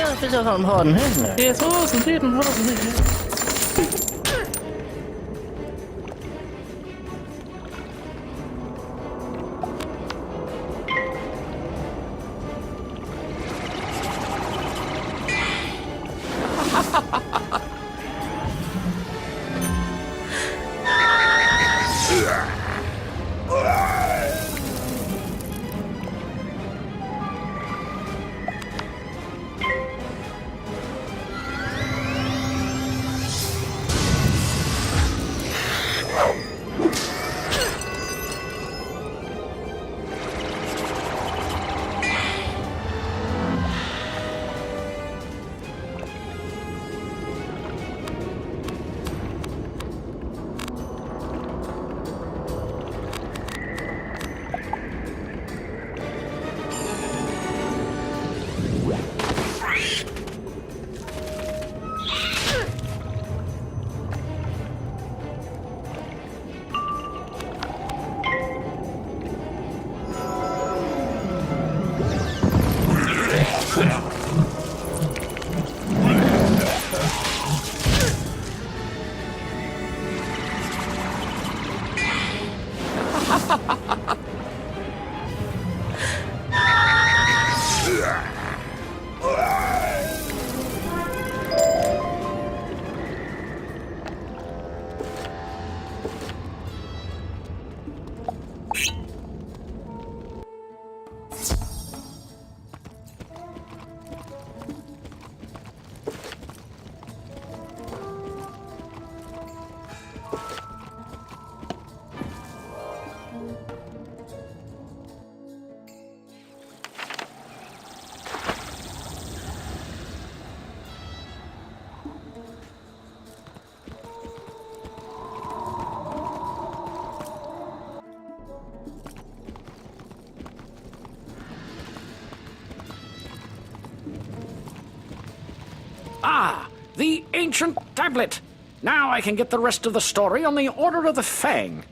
Ja, finns jag som har den här. Det är så som tiden har den här. Ah, the ancient tablet. Now I can get the rest of the story on the Order of the Fang.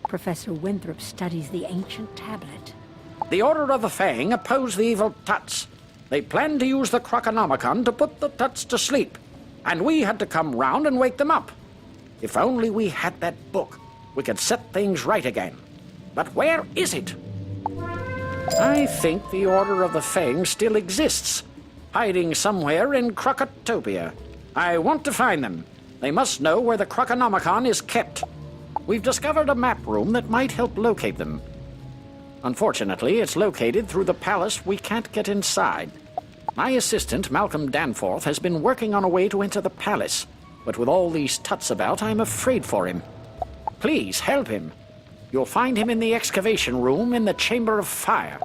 Professor Winthrop studies the ancient tablet. The Order of the Fang oppose the evil Tuts. They planned to use the Croconomicon to put the Tuts to sleep, and we had to come round and wake them up. If only we had that book, we could set things right again. But where is it? I think the Order of the Fang still exists, hiding somewhere in Crocotopia. I want to find them. They must know where the Croconomicon is kept. We've discovered a map room that might help locate them. Unfortunately, it's located through the palace. We can't get inside. My assistant, Malcolm Danforth, has been working on a way to enter the palace, but with all these Tuts about, I'm afraid for him. Please, help him. You'll find him in the excavation room in the Chamber of Fire.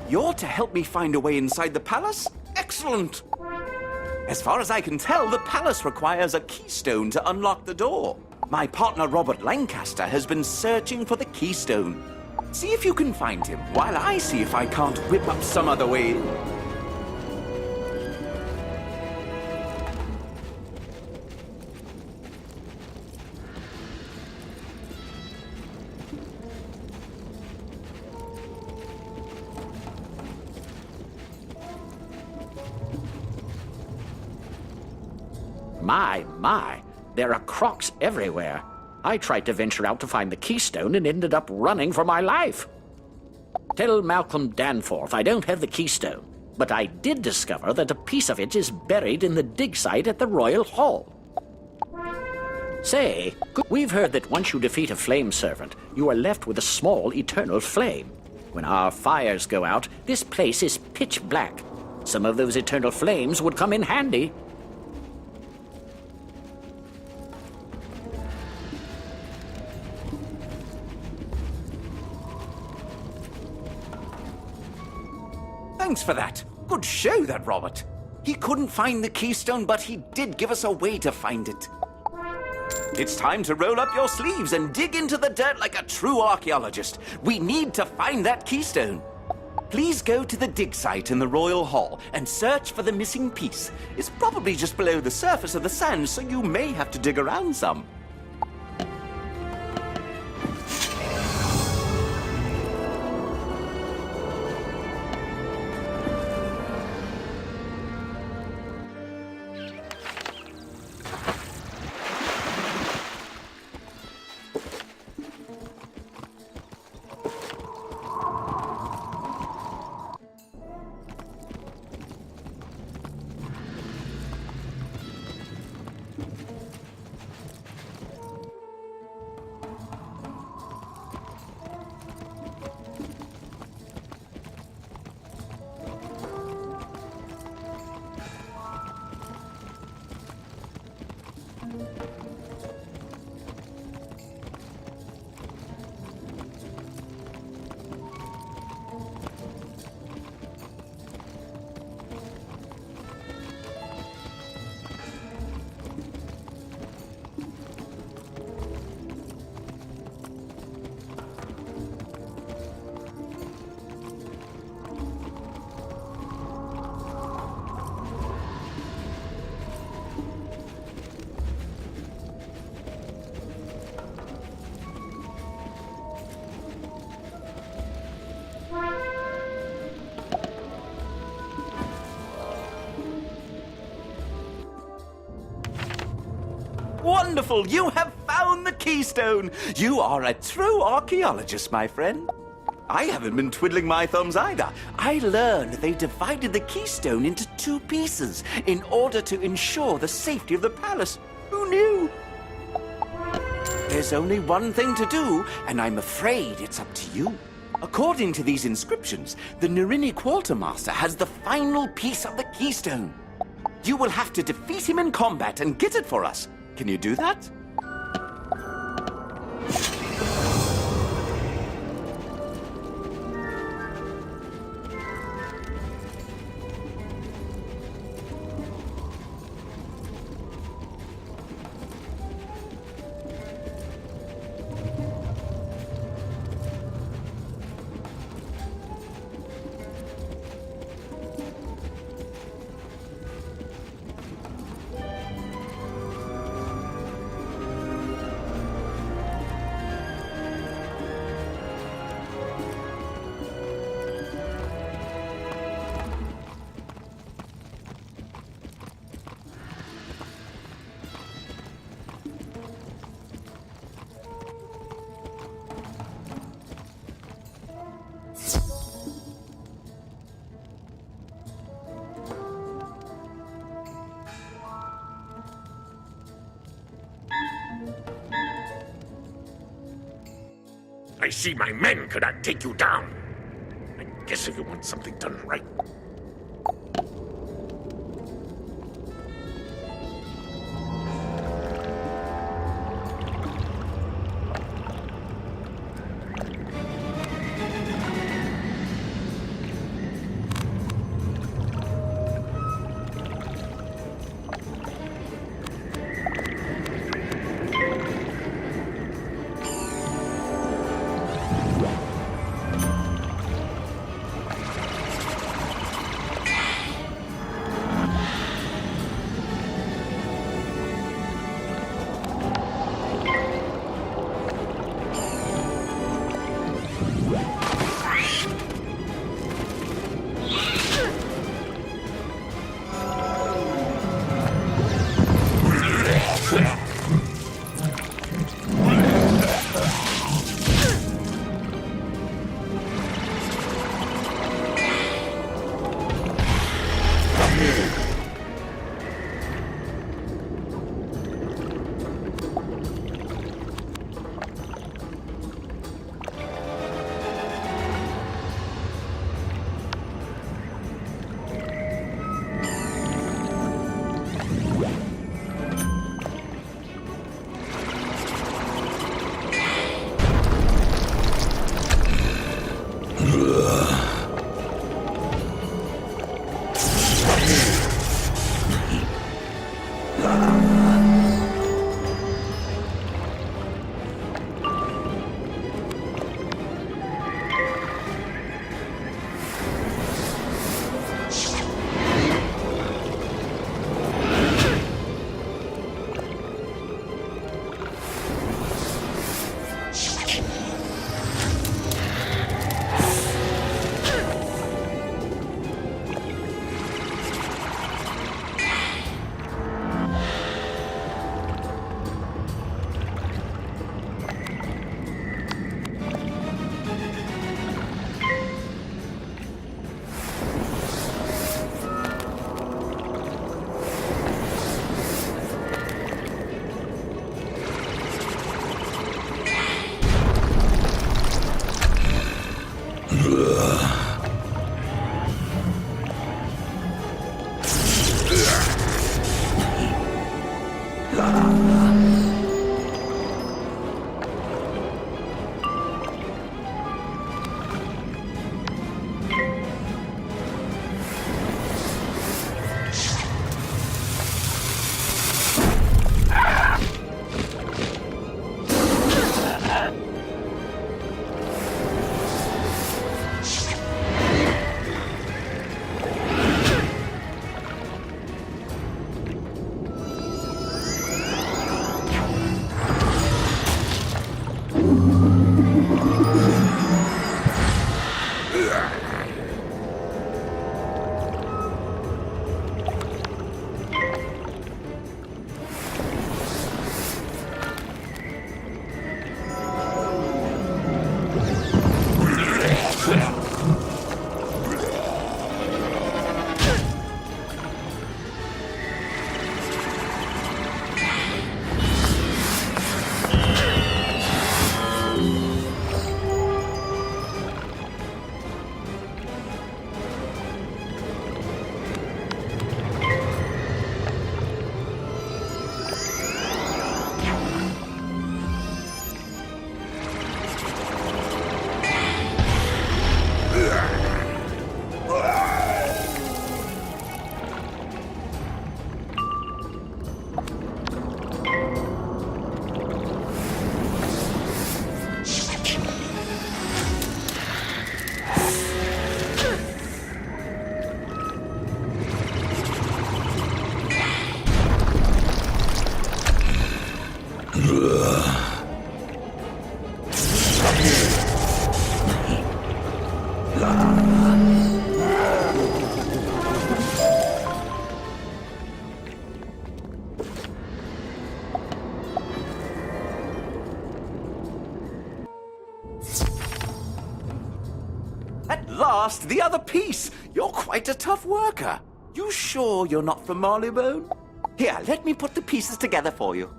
You're to help me find a way inside the palace? Excellent! As far as I can tell, the palace requires a keystone to unlock the door. My partner Robert Lancaster has been searching for the keystone. See if you can find him, while I see if I can't whip up some other way in. My, there are crocs everywhere. I tried to venture out to find the keystone and ended up running for my life. Tell Malcolm Danforth I don't have the keystone, but I did discover that a piece of it is buried in the dig site at the Royal Hall. Say, we've heard that once you defeat a flame servant, you are left with a small eternal flame. When our fires go out, this place is pitch black. Some of those eternal flames would come in handy. Thanks for that. Good show, that Robert. He couldn't find the keystone, but he did give us a way to find it. It's time to roll up your sleeves and dig into the dirt like a true archaeologist. We need to find that keystone. Please go to the dig site in the Royal Hall and search for the missing piece. It's probably just below the surface of the sand, so you may have to dig around some. Wonderful! You have found the keystone! You are a true archaeologist, my friend. I haven't been twiddling my thumbs either. I learned they divided the keystone into two pieces in order to ensure the safety of the palace. Who knew? There's only one thing to do, and I'm afraid it's up to you. According to these inscriptions, the Narini Quartermaster has the final piece of the keystone. You will have to defeat him in combat and get it for us. Can you do that? I see my men could not take you down. I guess if you want something done right, At last, the other piece! You're quite a tough worker. You sure you're not from Marleybone? Here, let me put the pieces together for you.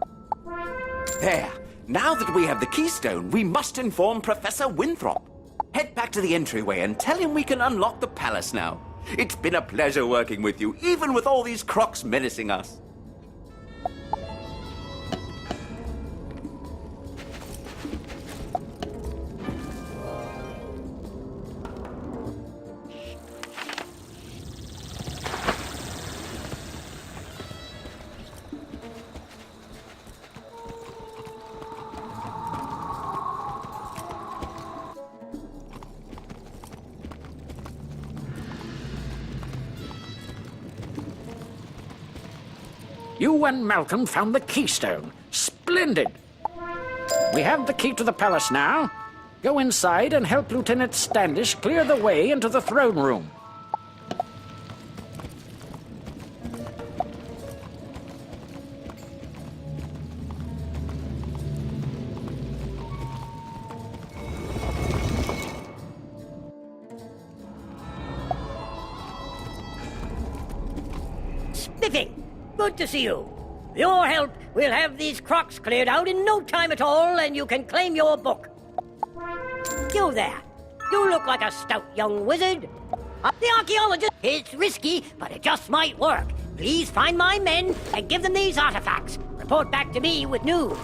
There. Now that we have the keystone, we must inform Professor Winthrop. Head back to the entryway and tell him we can unlock the palace now. It's been a pleasure working with you, even with all these crocs menacing us. You and Malcolm found the keystone. Splendid! We have the key to the palace now. Go inside and help Lieutenant Standish clear the way into the throne room. Spiffy! Good to see you. With your help, we'll have these crocs cleared out in no time at all, and you can claim your book. You there. You look like a stout young wizard. The archaeologist... It's risky, but it just might work. Please find my men and give them these artifacts. Report back to me with news.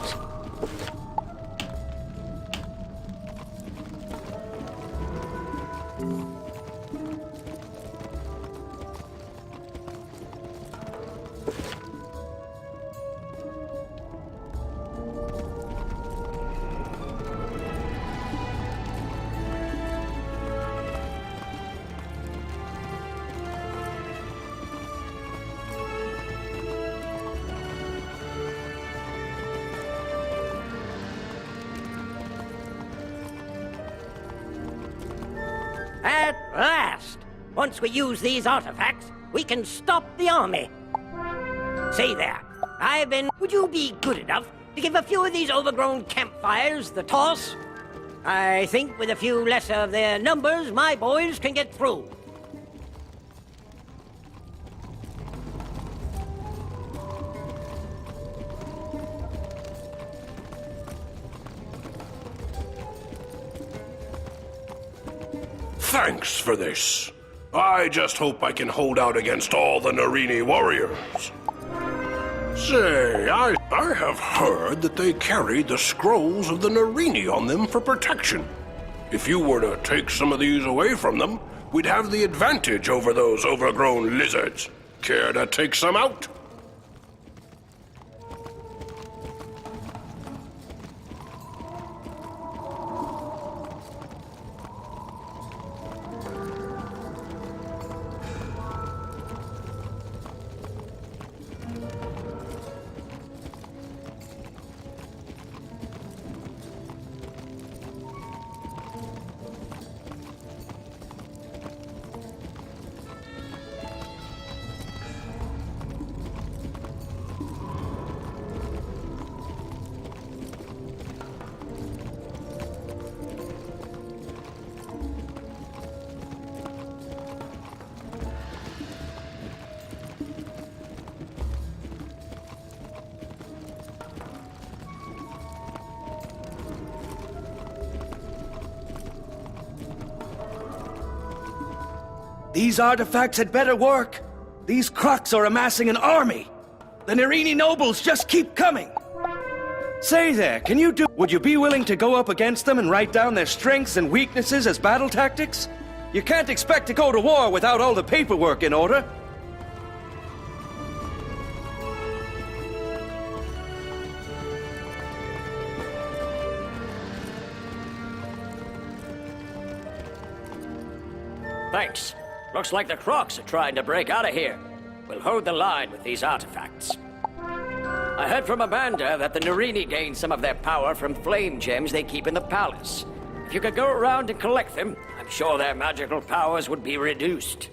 At last! Once we use these artifacts, we can stop the army. Say there, Would you be good enough to give a few of these overgrown campfires the toss? I think with a few less of their numbers, my boys can get through. Thanks for this. I just hope I can hold out against all the Narini warriors. Say, I have heard that they carry the scrolls of the Narini on them for protection. If you were to take some of these away from them, we'd have the advantage over those overgrown lizards. Care to take some out? These artifacts had better work. These crocs are amassing an army. The Narini nobles just keep coming. Say there, would you be willing to go up against them and write down their strengths and weaknesses as battle tactics? You can't expect to go to war without all the paperwork in order. Thanks. Looks like the Crocs are trying to break out of here. We'll hold the line with these artifacts. I heard from Amanda that the Narini gained some of their power from flame gems they keep in the palace. If you could go around and collect them, I'm sure their magical powers would be reduced.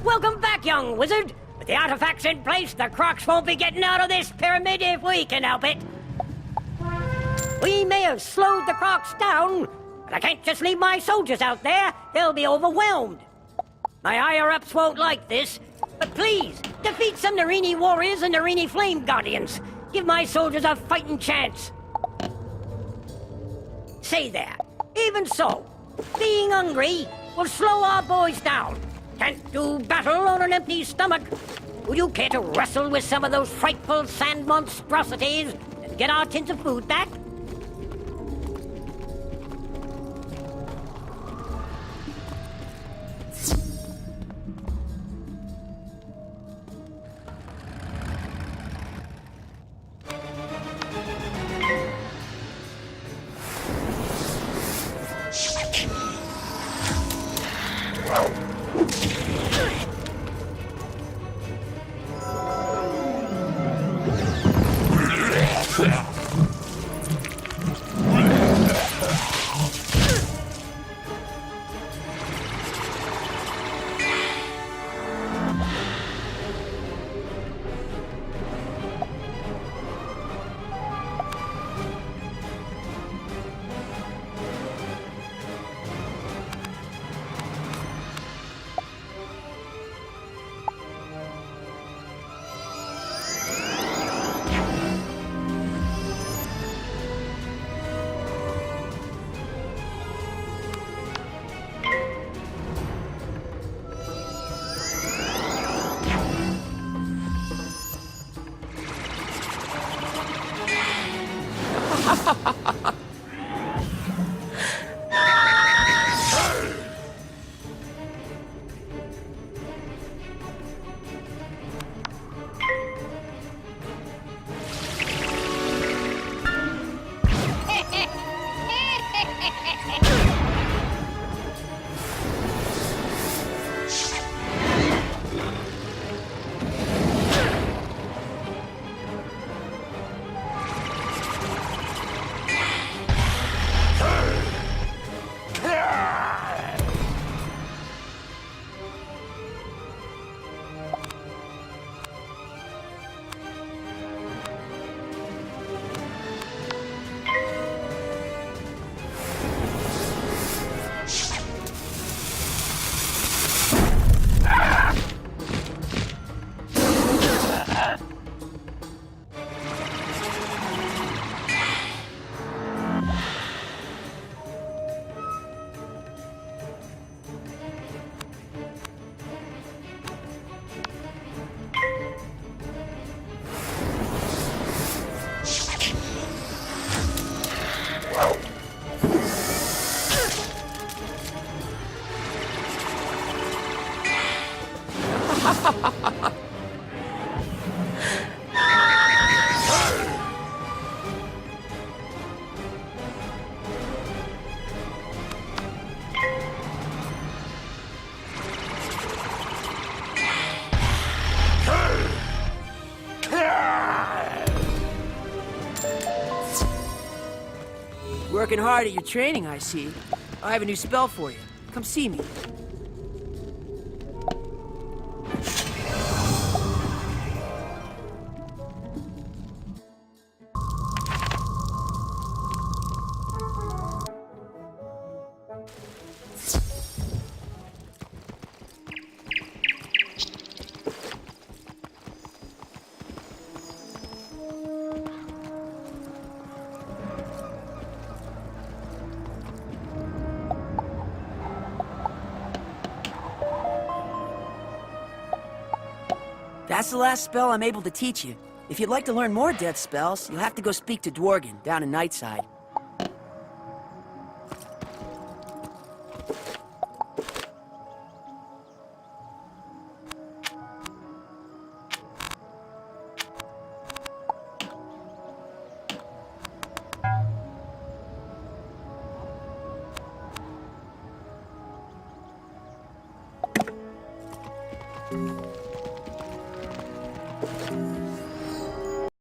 Welcome back, young wizard. With the artifacts in place, the Crocs won't be getting out of this pyramid if we can help it. We may have slowed the Crocs down, but I can't just leave my soldiers out there. They'll be overwhelmed. My higher-ups won't like this, but please, defeat some Narini warriors and Narini flame guardians. Give my soldiers a fighting chance. Say there, even so, being hungry will slow our boys down. Can't do battle on an empty stomach. Would you care to wrestle with some of those frightful sand monstrosities and get our tins of food back? Working hard at your training, I see. I have a new spell for you. Come see me. That's the last spell I'm able to teach you. If you'd like to learn more death spells, you'll have to go speak to Dworgen down in Nightside.